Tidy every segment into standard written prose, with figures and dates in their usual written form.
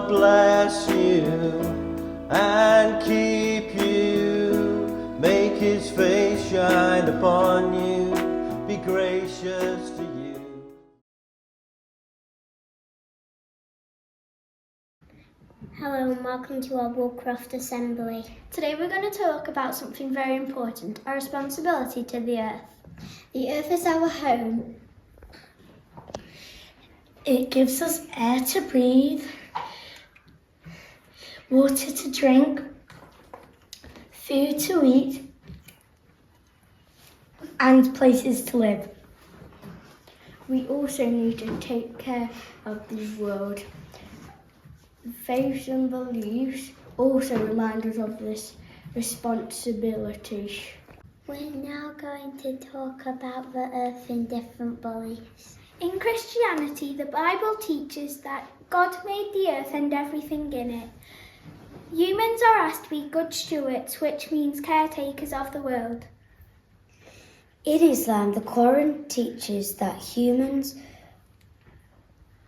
God bless you and keep you, make His face shine upon you, be gracious to you. Hello and welcome to our Woodcroft Assembly. Today we're going to talk about something very important, our responsibility to the earth. The earth is our home. It gives us air to breathe, water to drink, food to eat, and places to live. We also need to take care of the world. Faiths and beliefs also remind us of this responsibility. We're now going to talk about the earth in different beliefs. In Christianity, the Bible teaches that God made the earth and everything in it. Humans are asked to be good stewards, which means caretakers of the world. In Islam, the Quran teaches that humans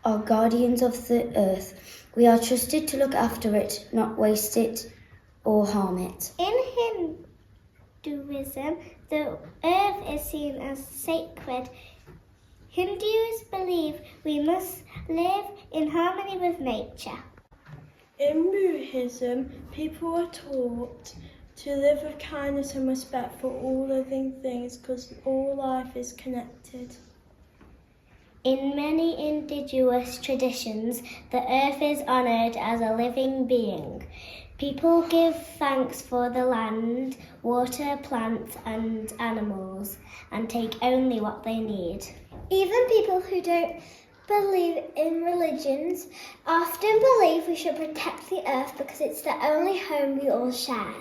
are guardians of the earth. We are trusted to look after it, not waste it or harm it. In Hinduism, the earth is seen as sacred. Hindus believe we must live in harmony with nature. In Buddhism, people are taught to live with kindness and respect for all living things because all life is connected. In many indigenous traditions, the earth is honoured as a living being. People give thanks for the land, water, plants and animals, and take only what they need. Even people who don't believe in religions often believe we should protect the earth because it's the only home we all share.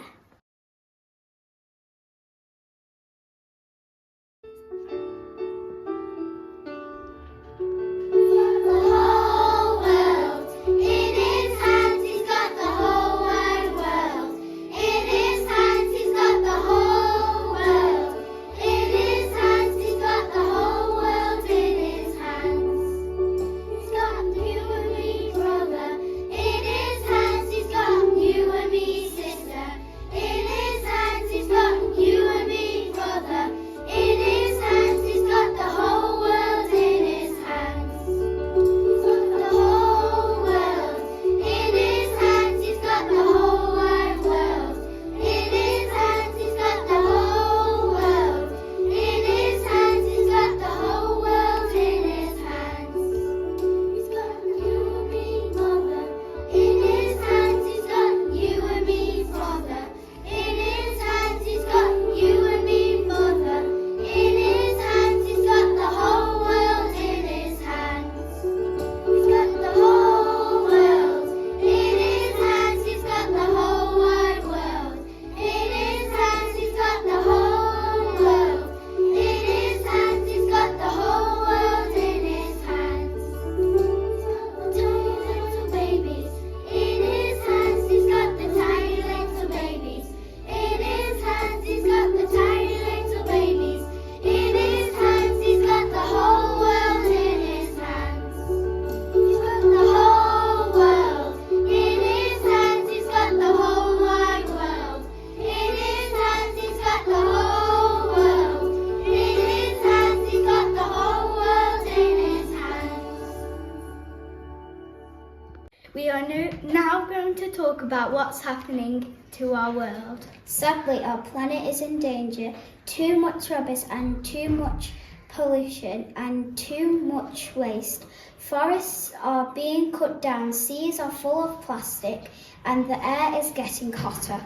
We are now going to talk about what's happening to our world. Sadly, our planet is in danger. Too much rubbish and too much pollution and too much waste. Forests are being cut down, seas are full of plastic, and the air is getting hotter.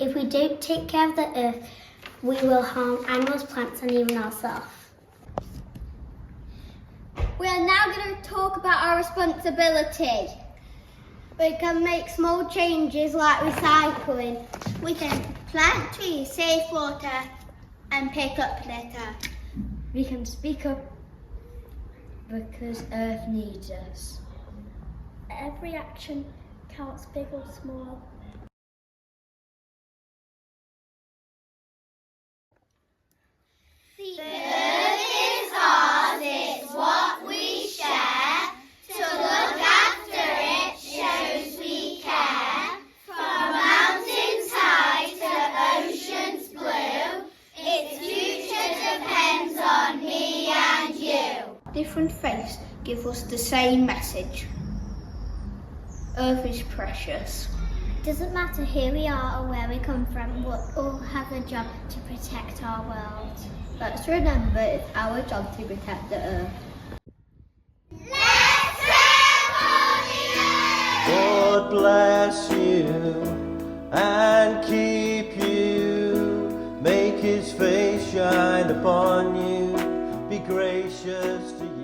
If we don't take care of the earth, we will harm animals, plants, and even ourselves. We are now going to talk about our responsibility. We can make small changes like recycling. We can plant trees, save water, and pick up litter. We can speak up because Earth needs us. Every action counts, big or small. The earth is ours, it's what we share. To look after it shows we different faiths give us the same message. Earth is precious. Doesn't matter who we are or where we come from, we all have a job to protect our world. Let's remember it's our job to protect the earth. God bless you and keep you. Make his face shine upon you. Be gracious to you.